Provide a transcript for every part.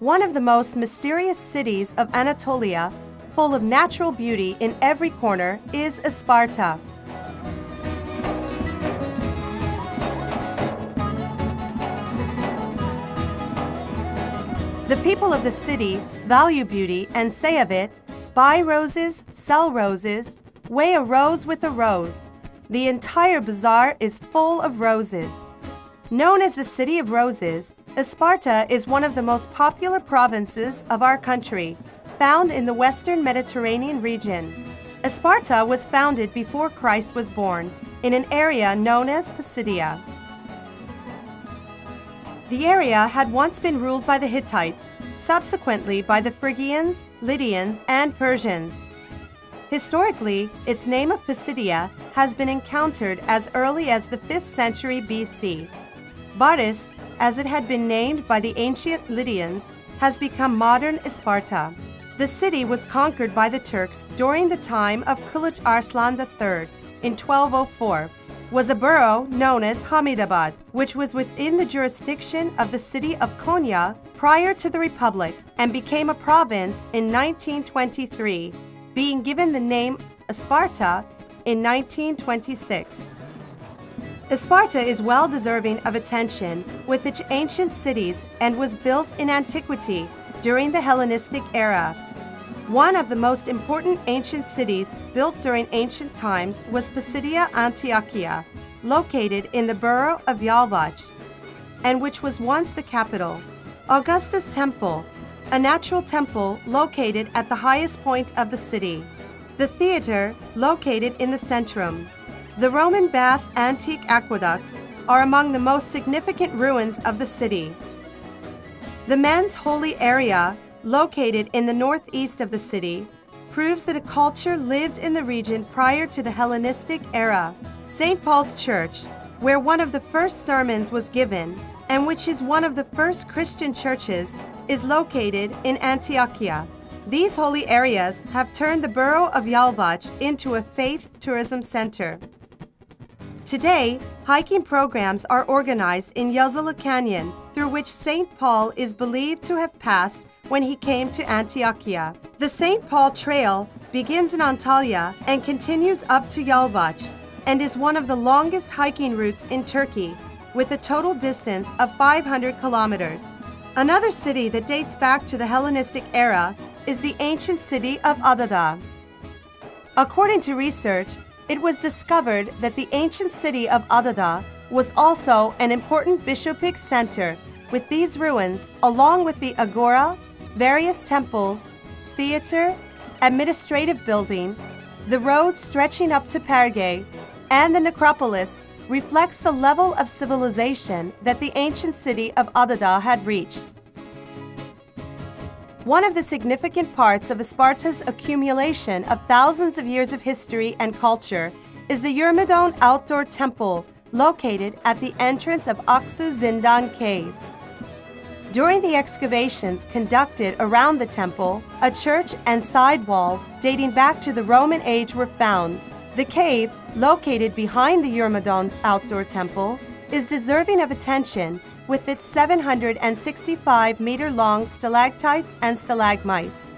One of the most mysterious cities of Anatolia, full of natural beauty in every corner, is Isparta. The people of the city value beauty and say of it, "Buy roses, sell roses, weigh a rose with a rose." The entire bazaar is full of roses. Known as the City of Roses, Isparta is one of the most popular provinces of our country, found in the Western Mediterranean region. Isparta was founded before Christ was born in an area known as Pisidia. The area had once been ruled by the Hittites, subsequently by the Phrygians, Lydians, and Persians. Historically, its name of Pisidia has been encountered as early as the 5th century BC. Baris, as it had been named by the ancient Lydians, has become modern Isparta. The city was conquered by the Turks during the time of Kulich Arslan III in 1204, was a borough known as Hamidabad, which was within the jurisdiction of the city of Konya prior to the Republic and became a province in 1923, being given the name Isparta in 1926. Isparta is well deserving of attention with its ancient cities and was built in antiquity during the Hellenistic era. One of the most important ancient cities built during ancient times was Pisidia Antiochia, located in the borough of Yalvac, and which was once the capital. Augustus Temple, a natural temple located at the highest point of the city. The theater, located in the centrum. The Roman bath antique aqueducts are among the most significant ruins of the city. The men's holy area, located in the northeast of the city, proves that a culture lived in the region prior to the Hellenistic era. St. Paul's Church, where one of the first sermons was given, and which is one of the first Christian churches, is located in Antiochia. These holy areas have turned the borough of Yalvac into a faith tourism center. Today, hiking programs are organized in Yazılı Canyon, through which St. Paul is believed to have passed when he came to Antiochia. The St. Paul Trail begins in Antalya and continues up to Yalvac, and is one of the longest hiking routes in Turkey, with a total distance of 500 kilometers. Another city that dates back to the Hellenistic era is the ancient city of Adada. According to research, it was discovered that the ancient city of Adada was also an important bishopric center, with these ruins, along with the agora, various temples, theater, administrative building, the road stretching up to Perge, and the necropolis, reflects the level of civilization that the ancient city of Adada had reached. One of the significant parts of Isparta's accumulation of thousands of years of history and culture is the Eurymedon Outdoor Temple, located at the entrance of Aksu Zindan Cave. During the excavations conducted around the temple, a church and side walls dating back to the Roman age were found. The cave, located behind the Eurymedon Outdoor Temple, is deserving of attention with its 765-meter-long stalactites and stalagmites.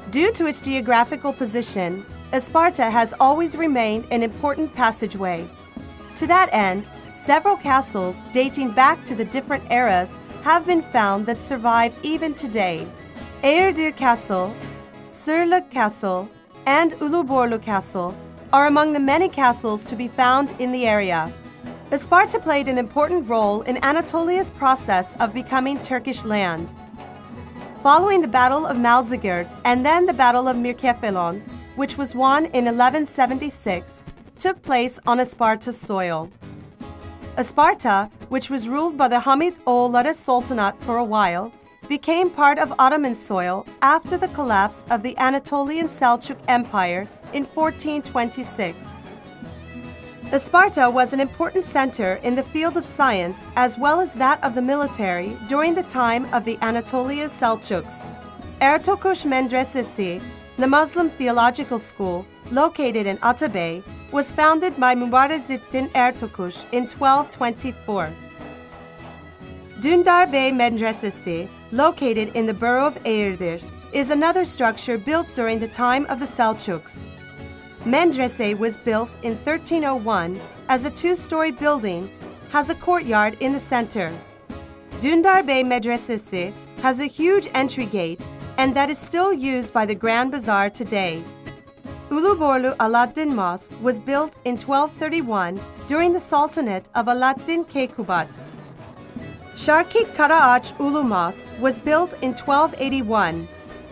Due to its geographical position, Isparta has always remained an important passageway. To that end, several castles dating back to the different eras have been found that survive even today. Eğirdir Castle, Sırlık Castle, and Uluborlu Castle are among the many castles to be found in the area. Isparta played an important role in Anatolia's process of becoming Turkish land. Following the Battle of Malazgirt and then the Battle of Mirkephelon, which was won in 1176, took place on Isparta's soil. Isparta, which was ruled by the Hamid oğulları Sultanate for a while, became part of Ottoman soil after the collapse of the Anatolian Selçuk Empire in 1426. Isparta was an important center in the field of science as well as that of the military during the time of the Anatolian Selçuks. Ertuğrul Medresesi, the Muslim theological school located in Atabey, was founded by Mubarezettin Ertuğrul in 1224. Dündar Bey Medresesi, located in the borough of Eğirdir, is another structure built during the time of the Selçuks. Mendrese was built in 1301 as a two-story building, has a courtyard in the center. Dündar Bey Medresesi has a huge entry gate and that is still used by the Grand Bazaar today. Uluborlu Alaaddin Mosque was built in 1231 during the Sultanate of Alaaddin Keykubat. Şarkik Karaağaç Ulu Mosque was built in 1281.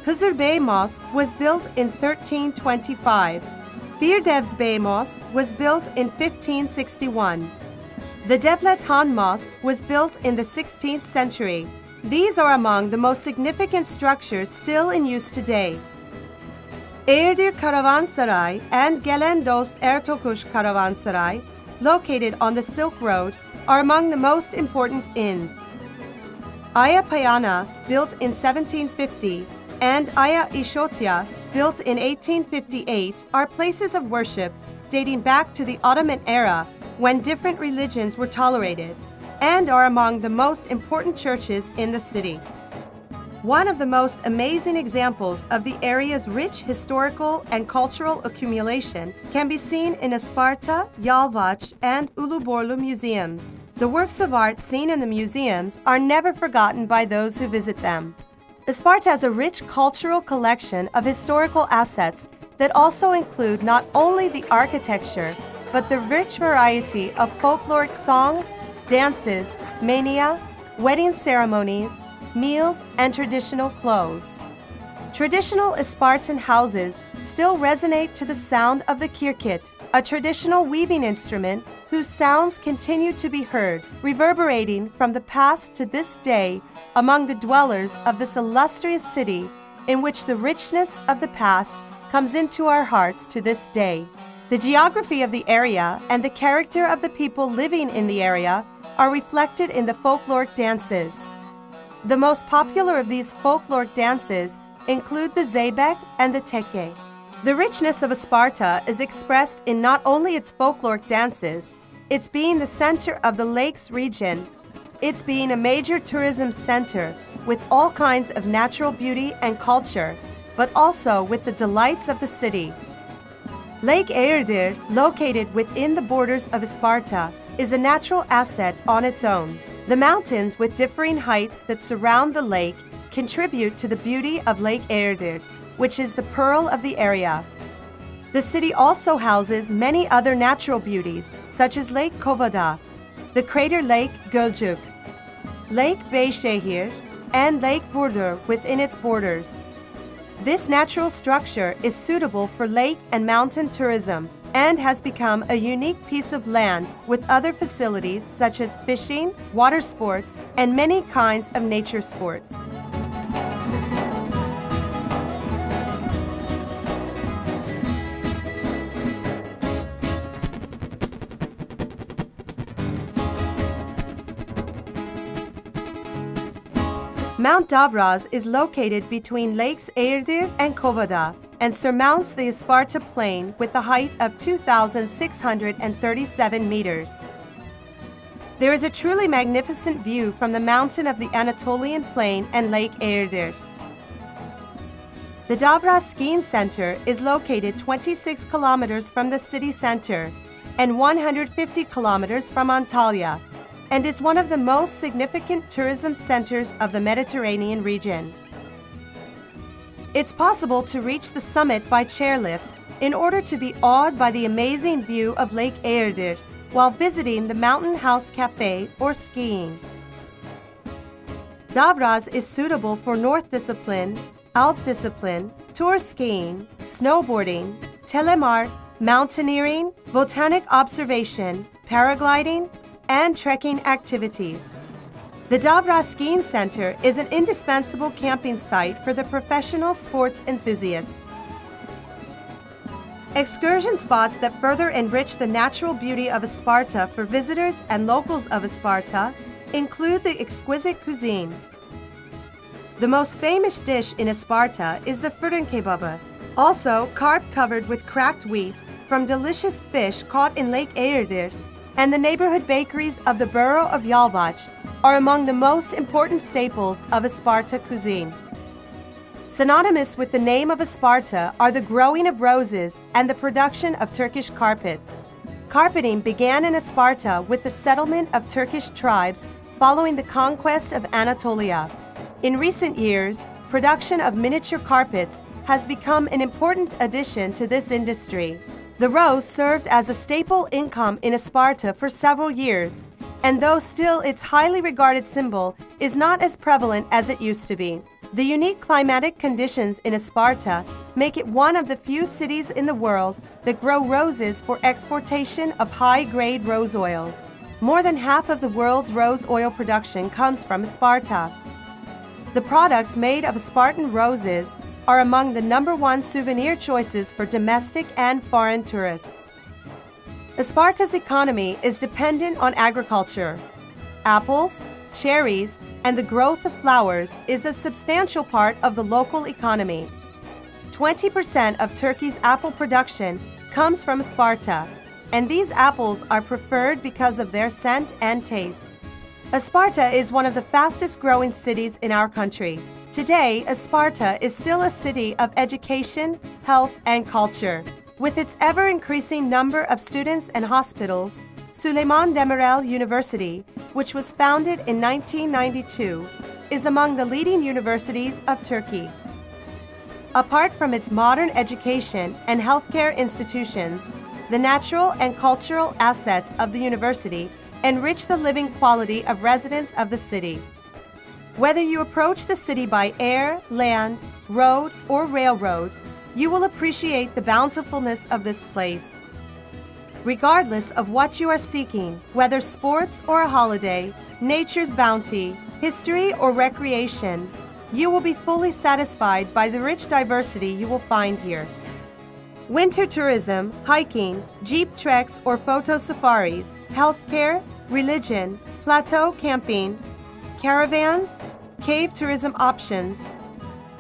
Hızır Bey Mosque was built in 1325. Firdevs Bey Mosque was built in 1561. The Devlet Han Mosque was built in the 16th century. These are among the most significant structures still in use today. Eğirdir Karavansaray and Gelen Dost Ertokuş Karavansaray, located on the Silk Road, are among the most important inns. Aya Payana, built in 1750, and Aya Işotya, built in 1858, are places of worship dating back to the Ottoman era when different religions were tolerated, and are among the most important churches in the city. One of the most amazing examples of the area's rich historical and cultural accumulation can be seen in Isparta, Yalvaç, and Uluborlu museums. The works of art seen in the museums are never forgotten by those who visit them. Isparta has a rich cultural collection of historical assets that also include not only the architecture, but the rich variety of folkloric songs, dances, mania, wedding ceremonies, meals, and traditional clothes. Traditional Ispartan houses still resonate to the sound of the kirkit, a traditional weaving instrument whose sounds continue to be heard, reverberating from the past to this day among the dwellers of this illustrious city in which the richness of the past comes into our hearts to this day. The geography of the area and the character of the people living in the area are reflected in the folkloric dances. The most popular of these folkloric dances include the Zeybek and the Teke. The richness of Isparta is expressed in not only its folkloric dances, its being the center of the lakes region, its being a major tourism center with all kinds of natural beauty and culture, but also with the delights of the city. Lake Eğirdir, located within the borders of Isparta, is a natural asset on its own. The mountains with differing heights that surround the lake contribute to the beauty of Lake Eğirdir, which is the pearl of the area. The city also houses many other natural beauties, such as Lake Kovada, the crater Lake Gölcük, Lake Beyşehir, and Lake Burdur within its borders. This natural structure is suitable for lake and mountain tourism and has become a unique piece of land with other facilities such as fishing, water sports, and many kinds of nature sports. Mount Davraz is located between Lakes Eğirdir and Kovada and surmounts the Isparta Plain with a height of 2,637 meters. There is a truly magnificent view from the mountain of the Anatolian Plain and Lake Eğirdir. The Davraz Skiing Center is located 26 kilometers from the city center and 150 kilometers from Antalya, and is one of the most significant tourism centers of the Mediterranean region. It's possible to reach the summit by chairlift in order to be awed by the amazing view of Lake Eğirdir while visiting the Mountain House Cafe or skiing. Davraz is suitable for North Discipline, Alp Discipline, tour skiing, snowboarding, telemark, mountaineering, botanic observation, paragliding, and trekking activities. The Davraz Skiing Center is an indispensable camping site for the professional sports enthusiasts. Excursion spots that further enrich the natural beauty of Isparta for visitors and locals of Isparta include the exquisite cuisine. The most famous dish in Isparta is the fırın kebabı, also carp covered with cracked wheat from delicious fish caught in Lake Eğirdir, and the neighborhood bakeries of the borough of Yalvaç are among the most important staples of Isparta cuisine. Synonymous with the name of Isparta are the growing of roses and the production of Turkish carpets. Carpeting began in Isparta with the settlement of Turkish tribes following the conquest of Anatolia. In recent years, production of miniature carpets has become an important addition to this industry. The rose served as a staple income in Isparta for several years, and though still its highly regarded symbol is not as prevalent as it used to be. The unique climatic conditions in Isparta make it one of the few cities in the world that grow roses for exportation of high-grade rose oil. More than half of the world's rose oil production comes from Isparta. The products made of Spartan roses are among the #1 souvenir choices for domestic and foreign tourists. Isparta's economy is dependent on agriculture. Apples, cherries, and the growth of flowers is a substantial part of the local economy. 20% of Turkey's apple production comes from Isparta, and these apples are preferred because of their scent and taste. Isparta is one of the fastest growing cities in our country. Today, Isparta is still a city of education, health, and culture. With its ever-increasing number of students and hospitals, Süleyman Demirel University, which was founded in 1992, is among the leading universities of Turkey. Apart from its modern education and healthcare institutions, the natural and cultural assets of the university enrich the living quality of residents of the city. Whether you approach the city by air, land, road, or railroad, you will appreciate the bountifulness of this place. Regardless of what you are seeking, whether sports or a holiday, nature's bounty, history or recreation, you will be fully satisfied by the rich diversity you will find here. Winter tourism, hiking, jeep treks or photo safaris, healthcare, religion, plateau camping, caravans, cave tourism options,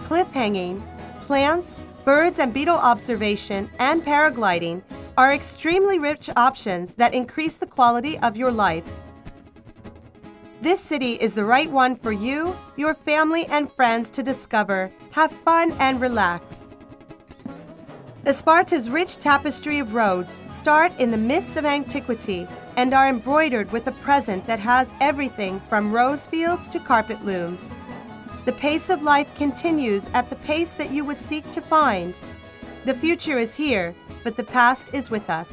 cliff hanging, plants, birds and beetle observation, and paragliding are extremely rich options that increase the quality of your life. This city is the right one for you, your family, and friends to discover, have fun, and relax. Isparta's rich tapestry of roads start in the mists of antiquity and are embroidered with a present that has everything from rose fields to carpet looms. The pace of life continues at the pace that you would seek to find. The future is here, but the past is with us.